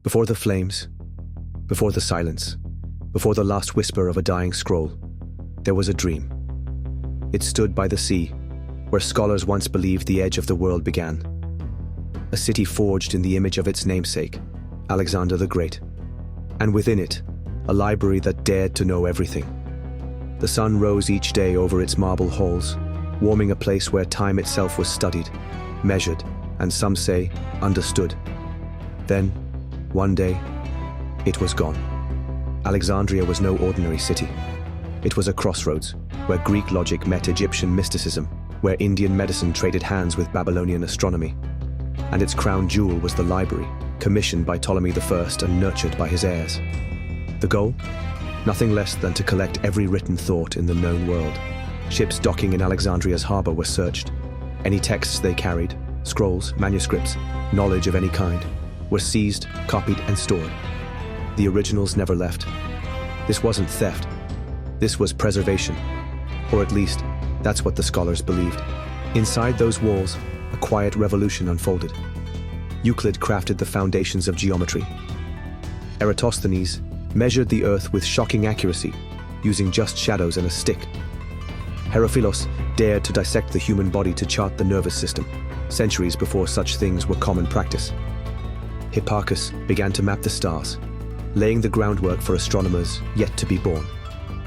Before the flames, before the silence, before the last whisper of a dying scroll, there was a dream. It stood by the sea, where scholars once believed the edge of the world began. A city forged in the image of its namesake, Alexander the Great. And within it, a library that dared to know everything. The sun rose each day over its marble halls, warming a place where time itself was studied, measured, and some say, understood. Then, one day, it was gone. Alexandria was no ordinary city. It was a crossroads, where Greek logic met Egyptian mysticism, where Indian medicine traded hands with Babylonian astronomy. And its crown jewel was the library, commissioned by Ptolemy I and nurtured by his heirs. The goal? Nothing less than to collect every written thought in the known world. Ships docking in Alexandria's harbor were searched. Any texts they carried, scrolls, manuscripts, knowledge of any kind, were seized, copied, and stored. The originals never left. This wasn't theft. This was preservation. Or at least, that's what the scholars believed. Inside those walls, a quiet revolution unfolded. Euclid crafted the foundations of geometry. Eratosthenes measured the earth with shocking accuracy, using just shadows and a stick. Herophilos dared to dissect the human body to chart the nervous system, centuries before such things were common practice. Hipparchus began to map the stars, laying the groundwork for astronomers yet to be born.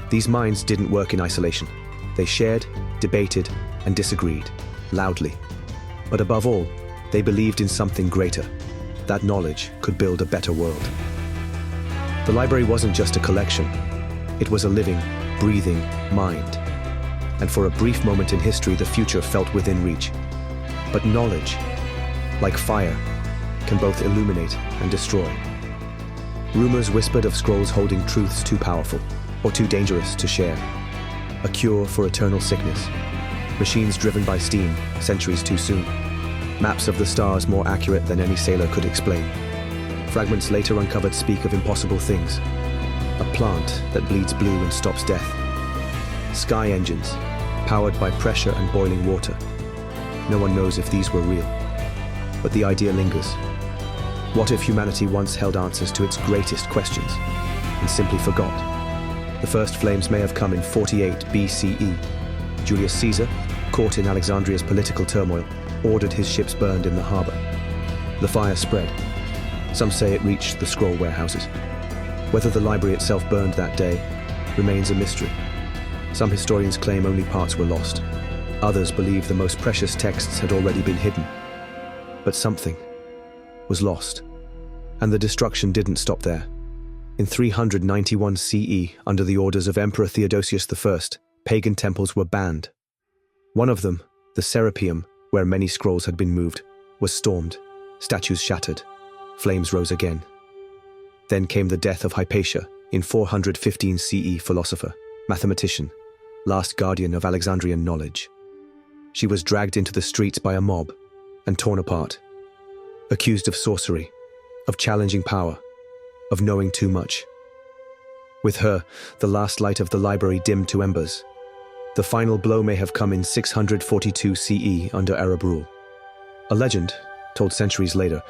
These minds didn't work in isolation. They shared, debated, and disagreed, loudly. But above all, they believed in something greater. That knowledge could build a better world. The library wasn't just a collection. It was a living, breathing mind. And for a brief moment in history, the future felt within reach. But knowledge, like fire, can both illuminate and destroy. Rumors whispered of scrolls holding truths too powerful or too dangerous to share. A cure for eternal sickness. Machines driven by steam, centuries too soon. Maps of the stars more accurate than any sailor could explain. Fragments later uncovered speak of impossible things. A plant that bleeds blue and stops death. Sky engines, powered by pressure and boiling water. No one knows if these were real. But the idea lingers. What if humanity once held answers to its greatest questions and simply forgot? The first flames may have come in 48 BCE. Julius Caesar, caught in Alexandria's political turmoil, ordered his ships burned in the harbor. The fire spread. Some say it reached the scroll warehouses. Whether the library itself burned that day remains a mystery. Some historians claim only parts were lost. Others believe the most precious texts had already been hidden. But something was lost. And the destruction didn't stop there. In 391 CE, under the orders of Emperor Theodosius I, pagan temples were banned. One of them, the Serapeum, where many scrolls had been moved, was stormed, statues shattered, flames rose again. Then came the death of Hypatia, in 415 CE, philosopher, mathematician, last guardian of Alexandrian knowledge. She was dragged into the streets by a mob and torn apart, accused of sorcery, of challenging power, of knowing too much. With her, the last light of the library dimmed to embers. The final blow may have come in 642 CE under Arab rule. A legend, told centuries later,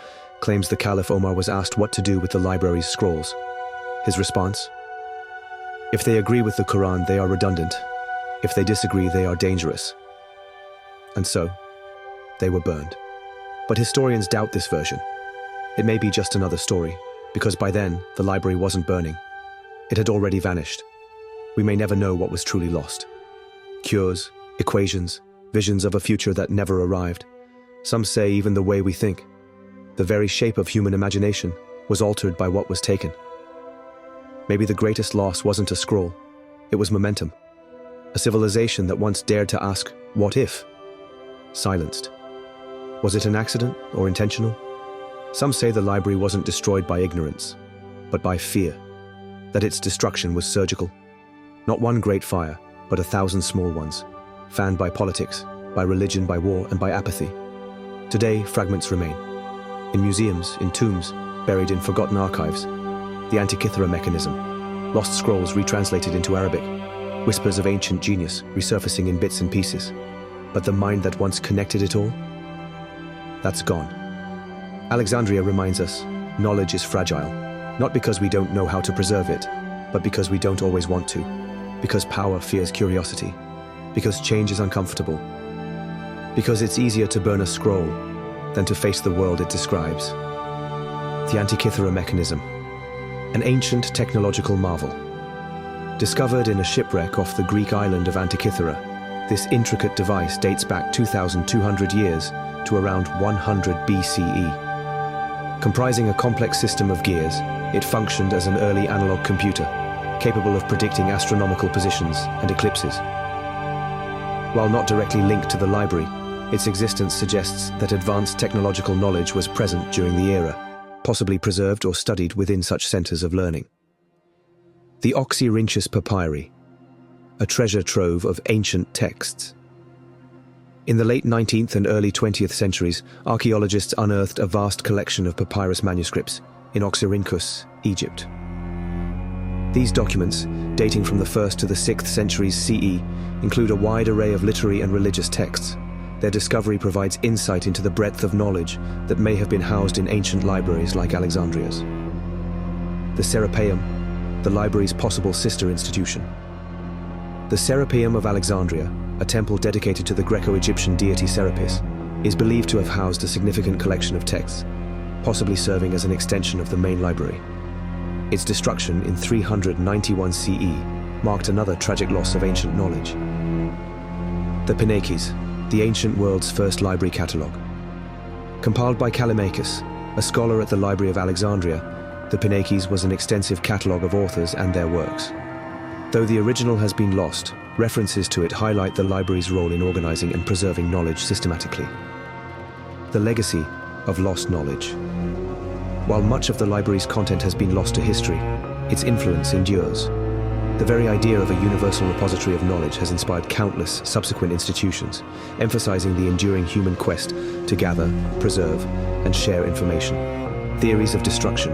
claims the Caliph Omar was asked what to do with the library's scrolls. His response? If they agree with the Quran, they are redundant. If they disagree, they are dangerous. And so, they were burned. But historians doubt this version. It may be just another story, because by then, the library wasn't burning. It had already vanished. We may never know what was truly lost. Cures, equations, visions of a future that never arrived. Some say even the way we think. The very shape of human imagination was altered by what was taken. Maybe the greatest loss wasn't a scroll, it was momentum. A civilization that once dared to ask, what if? Silenced. Was it an accident or intentional? Some say the library wasn't destroyed by ignorance, but by fear, that its destruction was surgical. Not one great fire, but 1,000 small ones, fanned by politics, by religion, by war, and by apathy. Today, fragments remain. In museums, in tombs, buried in forgotten archives. The Antikythera mechanism, lost scrolls retranslated into Arabic, whispers of ancient genius resurfacing in bits and pieces. But the mind that once connected it all? That's gone. Alexandria reminds us, knowledge is fragile, not because we don't know how to preserve it, but because we don't always want to, because power fears curiosity, because change is uncomfortable, because it's easier to burn a scroll than to face the world it describes. The Antikythera mechanism, an ancient technological marvel. Discovered in a shipwreck off the Greek island of Antikythera, this intricate device dates back 2,200 years to around 100 BCE. Comprising a complex system of gears, it functioned as an early analog computer, capable of predicting astronomical positions and eclipses. While not directly linked to the library, its existence suggests that advanced technological knowledge was present during the era, possibly preserved or studied within such centers of learning. The Oxyrhynchus papyri, a treasure trove of ancient texts. In the late 19th and early 20th centuries, archaeologists unearthed a vast collection of papyrus manuscripts in Oxyrhynchus, Egypt. These documents, dating from the 1st to the 6th centuries CE, include a wide array of literary and religious texts. Their discovery provides insight into the breadth of knowledge that may have been housed in ancient libraries like Alexandria's. The Serapeum, the library's possible sister institution. The Serapeum of Alexandria, a temple dedicated to the Greco-Egyptian deity Serapis, is believed to have housed a significant collection of texts, possibly serving as an extension of the main library. Its destruction in 391 CE marked another tragic loss of ancient knowledge. The Pinakes, the ancient world's first library catalogue. Compiled by Callimachus, a scholar at the Library of Alexandria, the Pinakes was an extensive catalogue of authors and their works. Though the original has been lost, references to it highlight the library's role in organizing and preserving knowledge systematically. The legacy of lost knowledge. While much of the library's content has been lost to history, its influence endures. The very idea of a universal repository of knowledge has inspired countless subsequent institutions, emphasizing the enduring human quest to gather, preserve, and share information. Theories of destruction,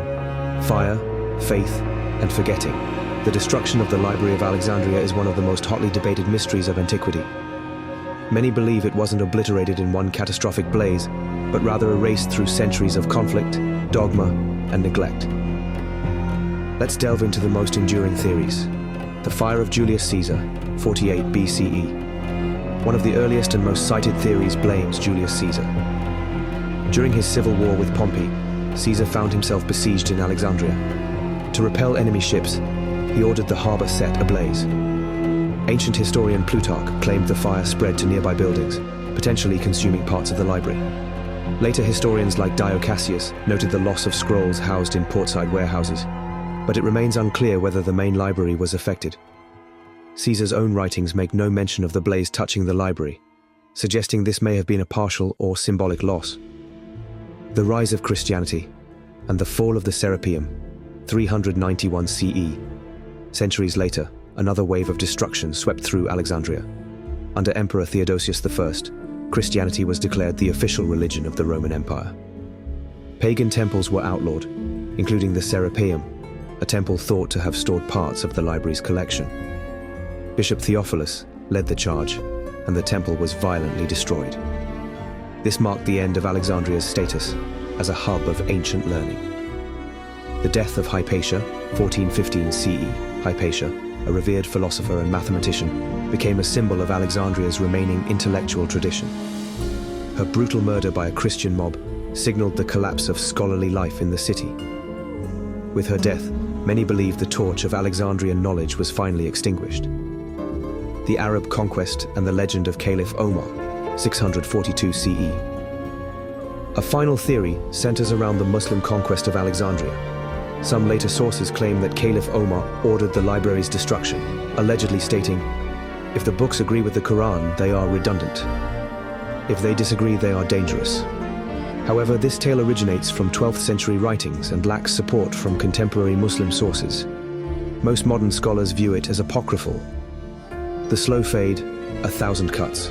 fire, faith, and forgetting. The destruction of the Library of Alexandria is one of the most hotly debated mysteries of antiquity. Many believe it wasn't obliterated in one catastrophic blaze, but rather erased through centuries of conflict, dogma, and neglect. Let's delve into the most enduring theories. The fire of Julius Caesar, 48 BCE. One of the earliest and most cited theories blames Julius Caesar. During his civil war with Pompey, Caesar found himself besieged in Alexandria. To repel enemy ships, he ordered the harbor set ablaze. Ancient historian Plutarch claimed the fire spread to nearby buildings, potentially consuming parts of the library. Later historians like Dio Cassius noted the loss of scrolls housed in portside warehouses, but it remains unclear whether the main library was affected. Caesar's own writings make no mention of the blaze touching the library, suggesting this may have been a partial or symbolic loss. The rise of Christianity and the fall of the Serapeum, 391 CE. Centuries later, another wave of destruction swept through Alexandria. Under Emperor Theodosius I, Christianity was declared the official religion of the Roman Empire. Pagan temples were outlawed, including the Serapeum, a temple thought to have stored parts of the library's collection. Bishop Theophilus led the charge, and the temple was violently destroyed. This marked the end of Alexandria's status as a hub of ancient learning. The death of Hypatia, 1415 CE. Hypatia, a revered philosopher and mathematician, became a symbol of Alexandria's remaining intellectual tradition. Her brutal murder by a Christian mob signaled the collapse of scholarly life in the city. With her death, many believed the torch of Alexandrian knowledge was finally extinguished. The Arab conquest and the legend of Caliph Omar, 642 CE. A final theory centers around the Muslim conquest of Alexandria. Some later sources claim that Caliph Omar ordered the library's destruction, allegedly stating, "If the books agree with the Quran, they are redundant. If they disagree, they are dangerous." However, this tale originates from 12th century writings and lacks support from contemporary Muslim sources. Most modern scholars view it as apocryphal. The slow fade, 1,000 cuts.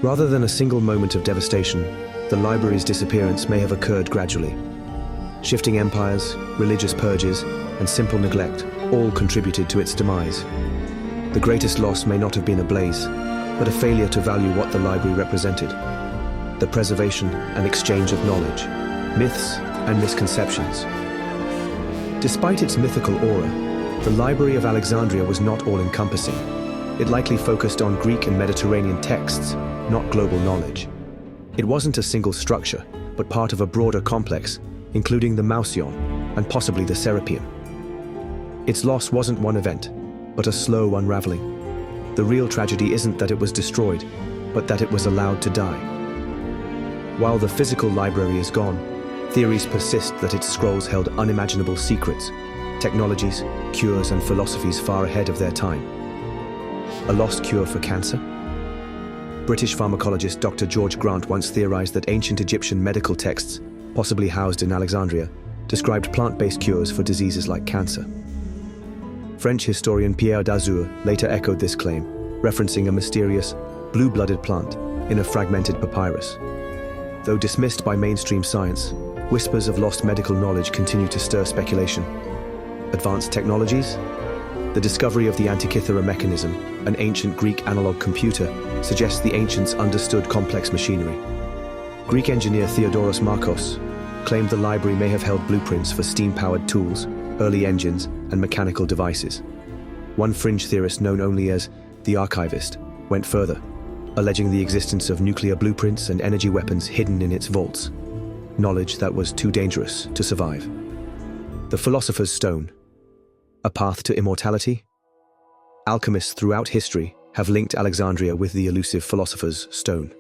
Rather than a single moment of devastation, the library's disappearance may have occurred gradually. Shifting empires, religious purges, and simple neglect all contributed to its demise. The greatest loss may not have been a blaze, but a failure to value what the library represented: the preservation and exchange of knowledge, myths, and misconceptions. Despite its mythical aura, the Library of Alexandria was not all-encompassing. It likely focused on Greek and Mediterranean texts, not global knowledge. It wasn't a single structure, but part of a broader complex, including the Mausion and possibly the Serapeum. Its loss wasn't one event, but a slow unraveling. The real tragedy isn't that it was destroyed, but that it was allowed to die. While the physical library is gone, theories persist that its scrolls held unimaginable secrets, technologies, cures, and philosophies far ahead of their time. A lost cure for cancer? British pharmacologist Dr. George Grant once theorized that ancient Egyptian medical texts, possibly housed in Alexandria, described plant-based cures for diseases like cancer. French historian Pierre Dazour later echoed this claim, referencing a mysterious, blue-blooded plant in a fragmented papyrus. Though dismissed by mainstream science, whispers of lost medical knowledge continue to stir speculation. Advanced technologies? The discovery of the Antikythera mechanism, an ancient Greek analog computer, suggests the ancients understood complex machinery. Greek engineer Theodoros Markos claimed the library may have held blueprints for steam-powered tools, early engines, and mechanical devices. One fringe theorist known only as the Archivist went further, alleging the existence of nuclear blueprints and energy weapons hidden in its vaults, knowledge that was too dangerous to survive. The Philosopher's Stone, a path to immortality? Alchemists throughout history have linked Alexandria with the elusive Philosopher's Stone.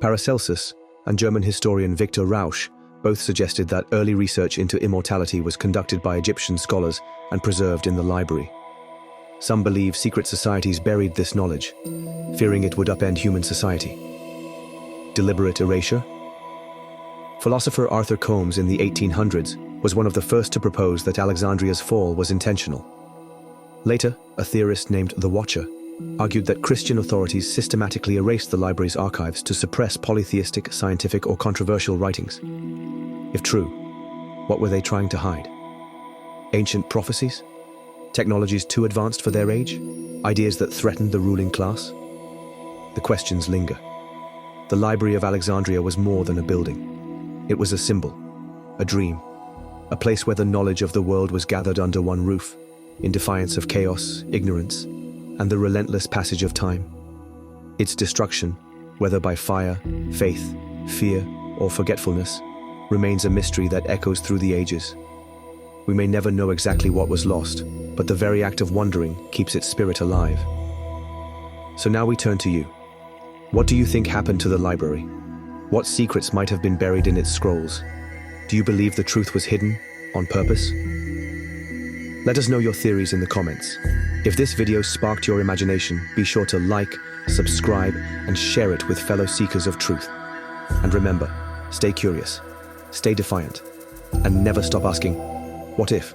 Paracelsus and German historian Victor Rausch both suggested that early research into immortality was conducted by Egyptian scholars and preserved in the library. Some believe secret societies buried this knowledge, fearing it would upend human society. Deliberate erasure? Philosopher Arthur Combs in the 1800s was one of the first to propose that Alexandria's fall was intentional. Later, a theorist named the Watcher argued that Christian authorities systematically erased the library's archives to suppress polytheistic, scientific, or controversial writings. If true, what were they trying to hide? Ancient prophecies? Technologies too advanced for their age? Ideas that threatened the ruling class? The questions linger. The Library of Alexandria was more than a building. It was a symbol, a dream, a place where the knowledge of the world was gathered under one roof, in defiance of chaos, ignorance, and the relentless passage of time. Its destruction, whether by fire, faith, fear, or forgetfulness, remains a mystery that echoes through the ages. We may never know exactly what was lost, but the very act of wondering keeps its spirit alive. So now we turn to you. What do you think happened to the library? What secrets might have been buried in its scrolls? Do you believe the truth was hidden on purpose? Let us know your theories in the comments. If this video sparked your imagination, be sure to like, subscribe, and share it with fellow seekers of truth. And remember, stay curious, stay defiant, and never stop asking, what if?